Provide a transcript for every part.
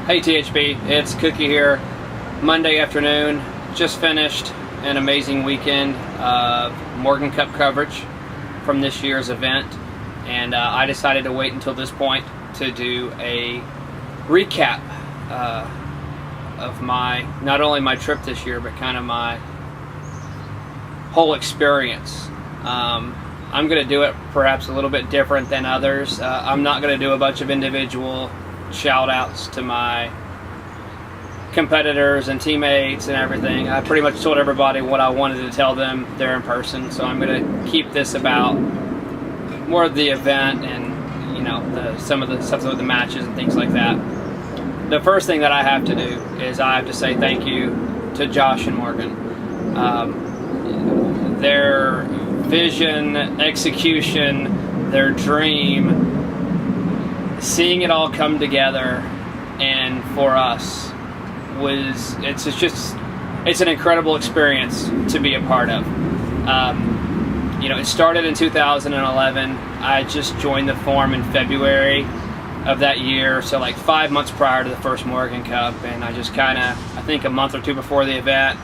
Hey THB, it's Cookie here. Monday afternoon, just finished an amazing weekend of Morgan Cup coverage from this year's event, and I decided to wait until this point to do a recap of not only my trip this year, but kind of my whole experience. I'm going to do it perhaps a little bit different than others. I'm not going to do a bunch of individual shout outs to my competitors and teammates and everything. I pretty much told everybody what I wanted to tell them there in person, so I'm going to keep this about more of the event and some of the matches and things like that. The first thing that I have to do is I have to say thank you to Josh and Morgan. Their vision, execution, their dream, seeing it all come together, and for us it's an incredible experience to be a part of. It started in 2011. I just joined the Forum in February of that year, so like 5 months prior to the first Morgan Cup, and I just I think a month or two before the event,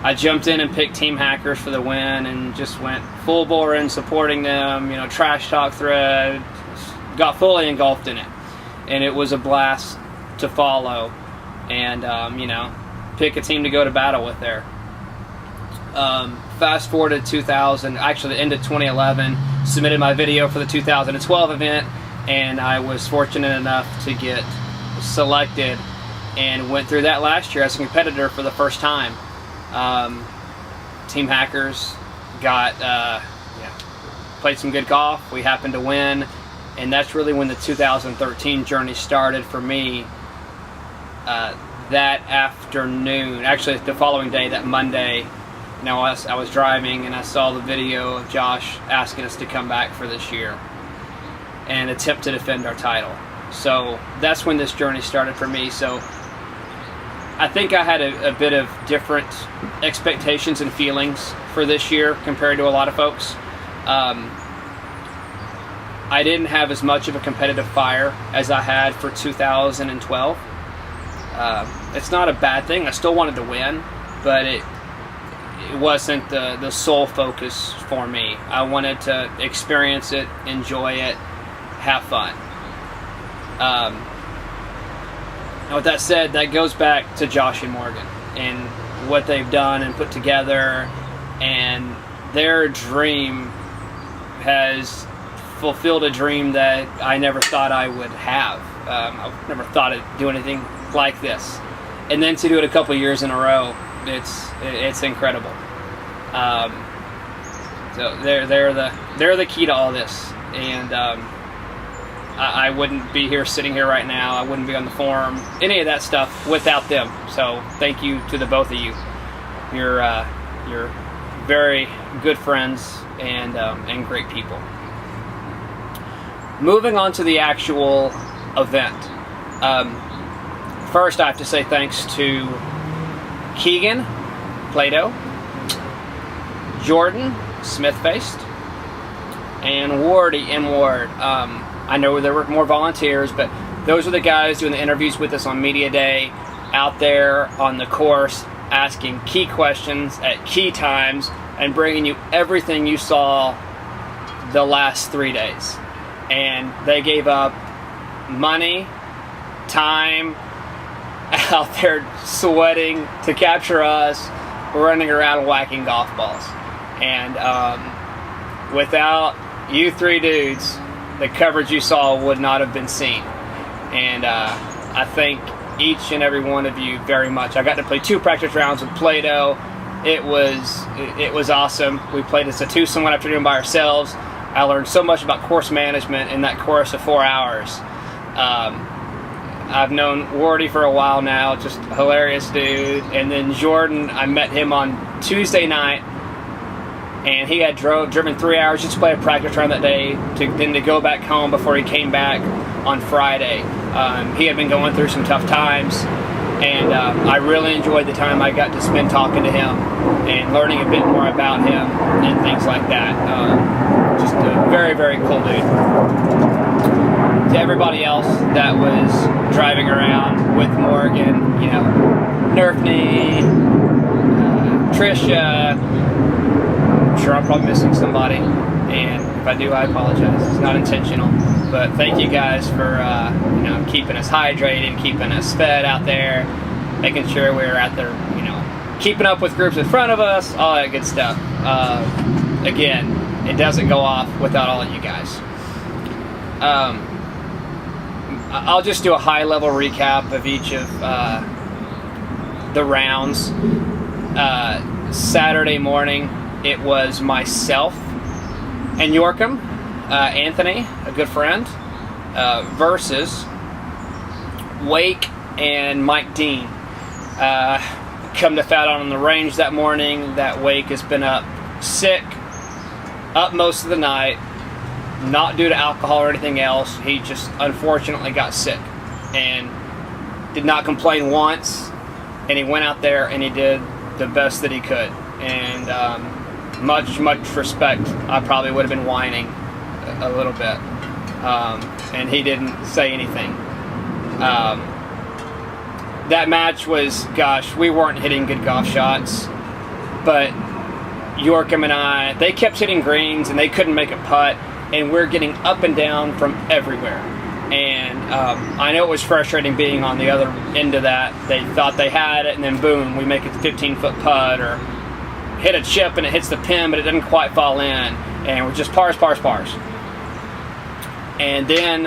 I jumped in and picked Team Hackers for the win and just went full bore in supporting them, trash talk thread, got fully engulfed in it. And it was a blast to follow and, pick a team to go to battle with there. Fast forward to 2000, actually the end of 2011, submitted my video for the 2012 event, and I was fortunate enough to get selected and went through that last year as a competitor for the first time. Team Hackers played some good golf. We happened to win, and that's really when the 2013 journey started for me. That afternoon, actually the following day, that Monday, I was driving and I saw the video of Josh asking us to come back for this year and attempt to defend our title. So that's when this journey started for me. So I think I had a bit of different expectations and feelings for this year compared to a lot of folks. I didn't have as much of a competitive fire as I had for 2012. It's not a bad thing. I still wanted to win, but it wasn't the sole focus for me. I wanted to experience it, enjoy it, have fun. With that said, that goes back to Josh and Morgan and what they've done and put together, and their dream has fulfilled a dream that I never thought I would have. I never thought I'd do anything like this, and then to do it a couple years in a row, it's incredible. So they're the key to all this, and I wouldn't be sitting here right now. I wouldn't be on the forum, any of that stuff, without them. So thank you to the both of you. You're very good friends and great people. Moving on to the actual event. First, I have to say thanks to Keegan, Plato, Jordan, Smith-Faced, and Wardy, M. Ward. I know there were more volunteers, but those are the guys doing the interviews with us on Media Day, out there on the course, asking key questions at key times, and bringing you everything you saw the last 3 days. And they gave up money, time, out there sweating to capture us, running around whacking golf balls. And without you three dudes, the coverage you saw would not have been seen. And I thank each and every one of you very much. I got to play 2 practice rounds with Plato. It was awesome. We played as a twosome one afternoon by ourselves. I learned so much about course management in that course of 4 hours. I've known Wardy for a while now, just a hilarious dude. And then Jordan, I met him on Tuesday night, and he had driven 3 hours just to play a practice round that day, to go back home before he came back on Friday. He had been going through some tough times, and I really enjoyed the time I got to spend talking to him and learning a bit more about him and things like that. Just a very, very cool dude. to everybody else that was driving around with Morgan, you know, Nerfney, Trisha. I'm sure I'm probably missing somebody, and if I do, I apologize. It's not intentional, but thank you guys for you know, keeping us hydrated, keeping us fed out there, making sure we were out there, you know, keeping up with groups in front of us, all that good stuff. Again, it doesn't go off without all of you guys. I'll just do a high-level recap of each of the rounds. Saturday morning, it was myself and Yorkham, Anthony, a good friend, versus Wake and Mike Dean. Come to find out on the range that morning that Wake has been up sick, up most of the night, not due to alcohol or anything else. He just unfortunately got sick and did not complain once, and he went out there and he did the best that he could. And much respect. I probably would have been whining a little bit, and he didn't say anything. That match was, gosh, we weren't hitting good golf shots, but Yorkham and I, they kept hitting greens and they couldn't make a putt, and we're getting up and down from everywhere. And I know it was frustrating being on the other end of that. They thought they had it, and then boom, we make it 15-foot putt, or hit a chip and it hits the pin, but it didn't quite fall in, and we're just pars. And then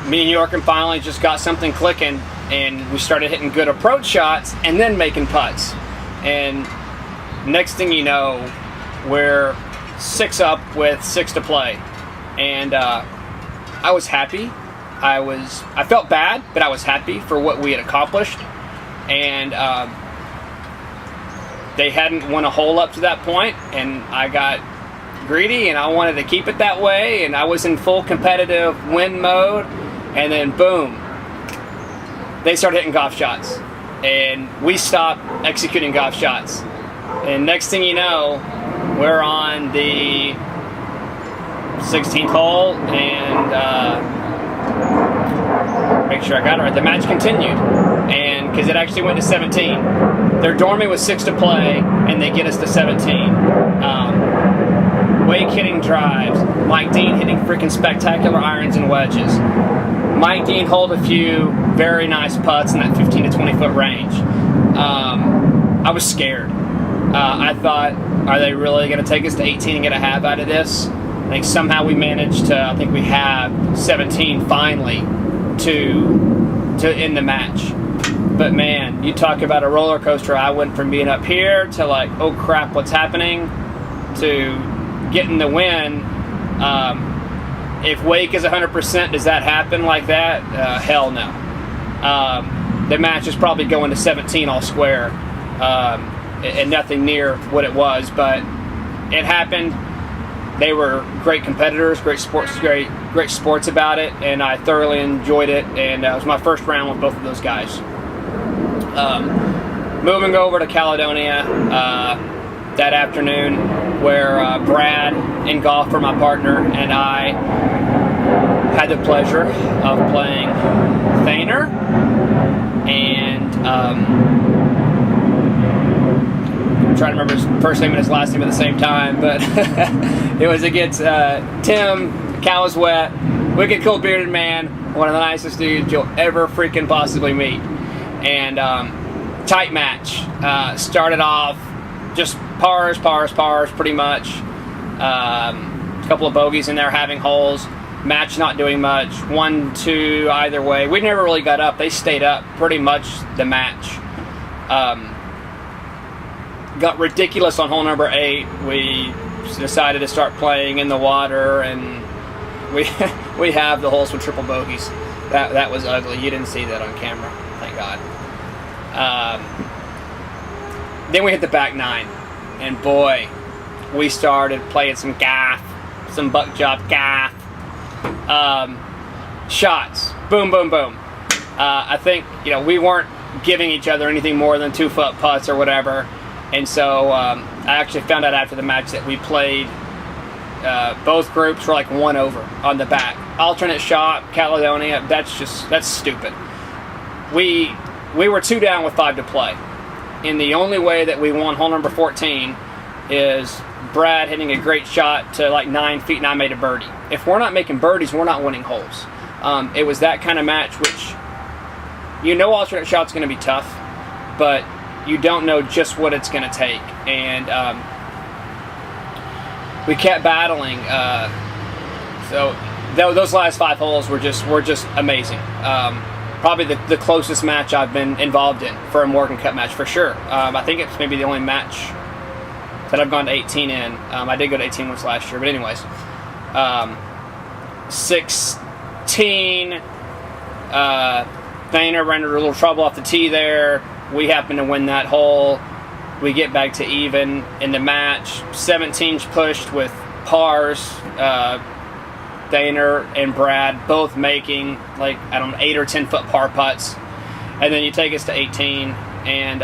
me and Yorkham finally just got something clicking, and we started hitting good approach shots and then making putts. And next thing you know, we're 6 up with 6 to play, and I was happy. I felt bad, but I was happy for what we had accomplished. And they hadn't won a hole up to that point, and I got greedy and I wanted to keep it that way, and I was in full competitive win mode, and then boom, they started hitting golf shots, and we stopped executing golf shots. And next thing you know, we're on the 16th hole, and make sure I got it right. The match continued, and because it actually went to 17. They're dorming with 6 to play, and they get us to 17. Wake hitting drives, Mike Dean hitting freaking spectacular irons and wedges. Mike Dean holed a few very nice putts in that 15 to 20 foot range. I was scared. I thought, are they really going to take us to 18 and get a half out of this? I think somehow we managed to, I think we have 17 finally to end the match. But man, you talk about a roller coaster. I went from being up here to like, oh crap, what's happening, to getting the win. If Wake is 100%, does that happen like that? Hell no. The match is probably going to 17 all square, and nothing near what it was, but it happened. They were great competitors, great sports about it, and I thoroughly enjoyed it, and it was my first round with both of those guys. Moving over to Caledonia that afternoon, where Brad and golfer, my partner, and I had the pleasure of playing Thainer, and I'm trying to remember his first name and his last name at the same time, but it was against Tim, Cow is Wet, wicked cool bearded man, one of the nicest dudes you'll ever freaking possibly meet. And tight match. Started off just pars pretty much. A couple of bogeys in there having holes. Match not doing much. 1, 2 either way. We never really got up. They stayed up pretty much the match. Got ridiculous on hole number 8. We decided to start playing in the water, and we have the holes with triple bogeys. That was ugly. You didn't see that on camera, thank God. Then we hit the back 9, and boy, we started playing some gaff, some buck job gaff. Shots, boom. I think, we weren't giving each other anything more than 2-foot putts or whatever, and so I actually found out after the match that we played both groups were like 1 over on the back. Alternate shot, Caledonia, that's stupid. We were 2 down with 5 to play. And the only way that we won hole number 14 is Brad hitting a great shot to like 9 feet and I made a birdie. If we're not making birdies, we're not winning holes. It was that kind of match, which alternate shot's going to be tough, but you don't know just what it's going to take. And we kept battling. So those last 5 holes were just amazing. Probably the closest match I've been involved in for a Morgan Cup match, for sure. I think it's maybe the only match that I've gone to 18 in. I did go to 18 once last year, but anyways. 16, Thainer ran into a little trouble off the tee there. We happen to win that hole. We get back to even in the match. 17's pushed with pars. Thainer and Brad both making 8 or 10 foot par putts. And then you take us to 18 and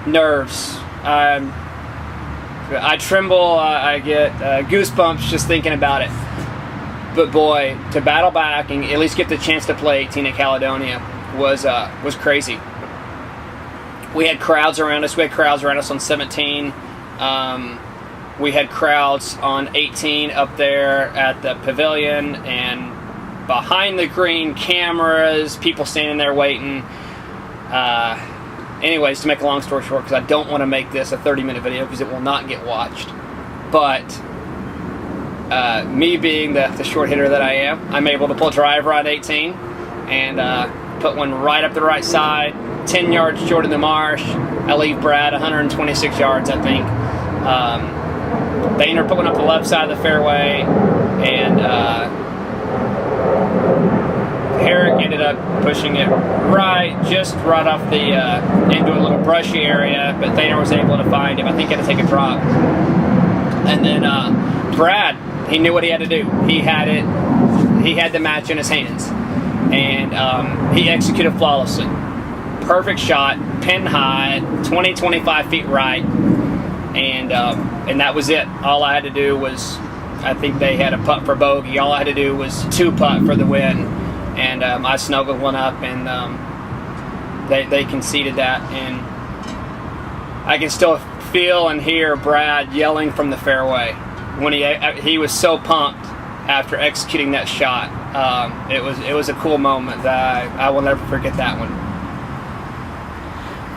nerves. I tremble, I get goosebumps just thinking about it. But boy, to battle back and at least get the chance to play 18 at Caledonia was crazy. We had crowds around us. We had crowds around us on 17. We had crowds on 18 up there at the pavilion, and behind the green, cameras, people standing there waiting. Anyways, to make a long story short, because I don't want to make this a 30-minute video because it will not get watched. But me being the short hitter that I am, I'm able to pull a driver on 18 and put one right up the right side, 10 yards short of the marsh. I leave Brad 126 yards, I think. Thainer put one up the left side of the fairway, and Herrick ended up pushing it just right off the into a little brushy area, but Thainer was able to find him. I think he had to take a drop. And then Brad, he knew what he had to do. He had the match in his hands, and he executed flawlessly. Perfect shot, pin high, 25 feet right, and that was it. All I had to do was, I think they had a putt for bogey. All I had to do was 2 putt for the win, and I snuggled one up, and they conceded that, and I can still feel and hear Brad yelling from the fairway when he was so pumped after executing that shot. It was a cool moment that I will never forget that one.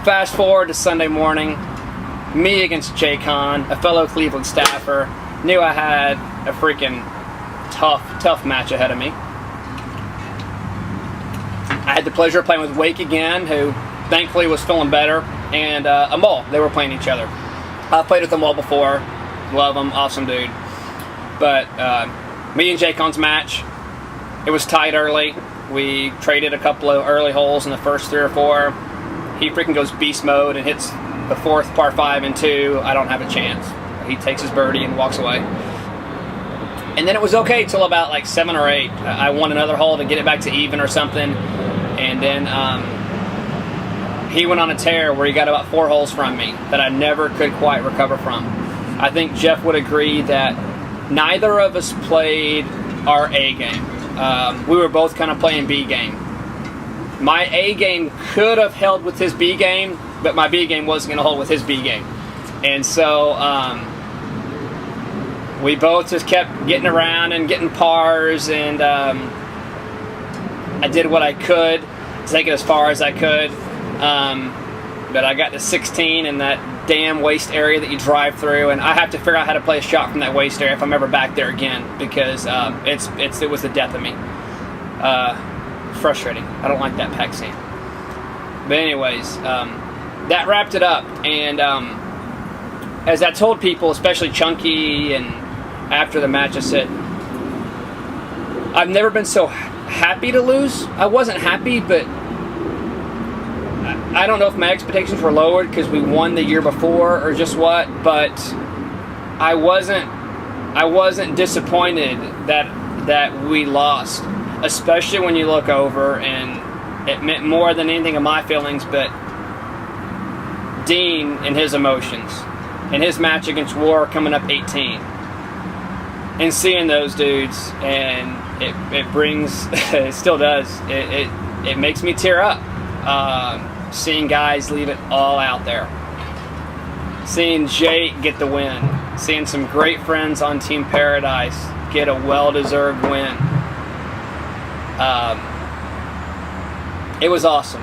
Fast forward to Sunday morning, me against Jay Kahn, a fellow Cleveland staffer. Knew I had a freaking tough match ahead of me. I had the pleasure of playing with Wake again, who thankfully was feeling better, and Amal. They were playing each other. I've played with Amal before. Love him, awesome dude. But me and Jay Kahn's match, it was tight early. We traded a couple of early holes in the first 3 or 4. He freaking goes beast mode and hits the 4th par 5 and 2. I don't have a chance. He takes his birdie and walks away. And then it was okay till about 7 or 8. I won another hole to get it back to even or something. And then he went on a tear where he got about 4 holes from me that I never could quite recover from. I think Jeff would agree that neither of us played our A game. We were both kind of playing B game. My A game could have held with his B game, but my B game wasn't going to hold with his B game. And so we both just kept getting around and getting pars, and I did what I could to take it as far as I could. But I got to 16 in that damn waste area that you drive through, and I have to figure out how to play a shot from that waste area if I'm ever back there again, because it was the death of me. Frustrating. I don't like that pack sand. But anyways, that wrapped it up, and as I told people, especially Chunky, and after the match, I said, I've never been so happy to lose. I wasn't happy, but I don't know if my expectations were lowered because we won the year before or just what, but I wasn't disappointed that we lost, especially when you look over, and it meant more than anything of my feelings, but Dean and his emotions, and his match against War coming up 18. and seeing those dudes, and it brings, it still does, it makes me tear up. Seeing guys leave it all out there. Seeing Jake get the win. Seeing some great friends on Team Paradise get a well-deserved win. It was awesome.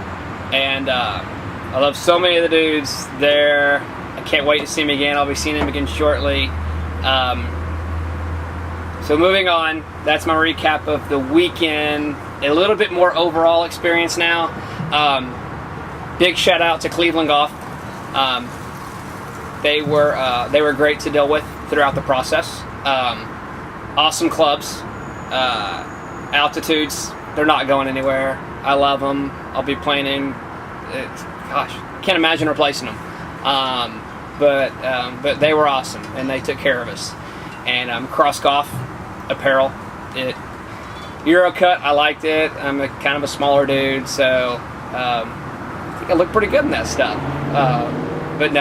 And I love so many of the dudes there. I can't wait to see them again. I'll be seeing them again shortly. So moving on, that's my recap of the weekend. A little bit more overall experience now. Big shout out to Cleveland Golf. They were great to deal with throughout the process. Awesome clubs. Altitudes, they're not going anywhere. I love them. I'll be playing in. Gosh, can't imagine replacing them. But they were awesome, and they took care of us. And Cross Golf apparel, Eurocut, I liked it. I'm kind of a smaller dude, so I think I look pretty good in that stuff. But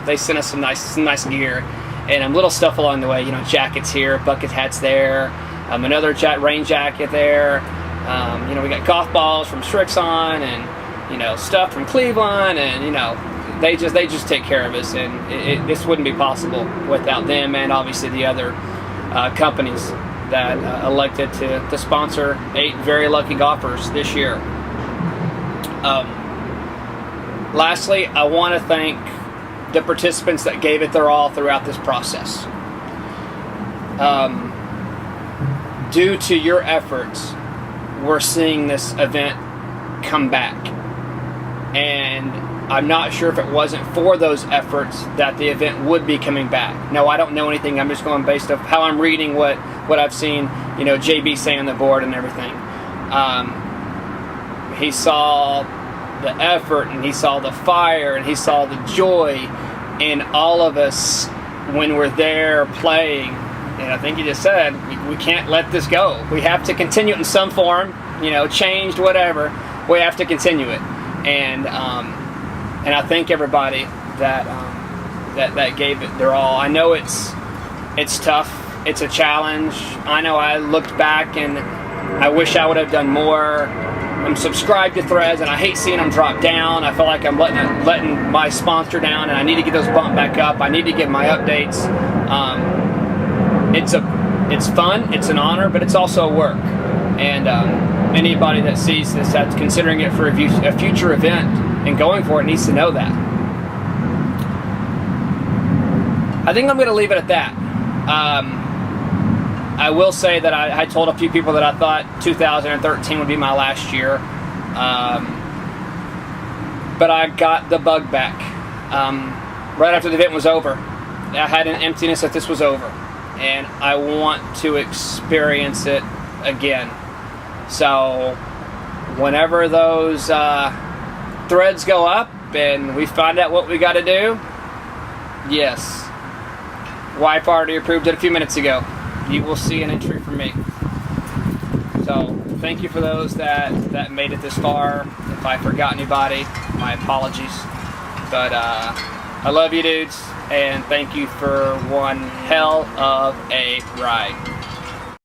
they sent us some nice gear, and little stuff along the way. You know, jackets here, bucket hats there, another rain jacket there. You know, we got golf balls from Strixon, and stuff from Cleveland, and they just take care of us, and this wouldn't be possible without them, and obviously the other companies that elected to sponsor 8 very lucky golfers this year. Lastly, I want to thank the participants that gave it their all throughout this process. Due to your efforts, we're seeing this event come back. And I'm not sure if it wasn't for those efforts that the event would be coming back. No, I don't know anything. I'm just going based off how I'm reading what I've seen, JB saying on the board and everything. He saw the effort, and he saw the fire, and he saw the joy in all of us when we're there playing. And I think he just said, we can't let this go. We have to continue it in some form, changed, whatever. We have to continue it. And I thank everybody that gave it their all. I know it's tough. It's a challenge. I know I looked back and I wish I would have done more. I'm subscribed to Threads, and I hate seeing them drop down. I feel like I'm letting my sponsor down, and I need to get those bumped back up. I need to give my updates. It's fun. It's an honor, but it's also work. And anybody that sees this that's considering it for a future event and going for it needs to know that. I think I'm going to leave it at that. I will say that I told a few people that I thought 2013 would be my last year. But I got the bug back. Right after the event was over, I had an emptiness that this was over. And I want to experience it again. So whenever those threads go up and we find out what we got to do, yes, wife already approved it a few minutes ago. You will see an entry from me. So thank you for those that made it this far. If I forgot anybody, my apologies. But I love you dudes, and thank you for one hell of a ride.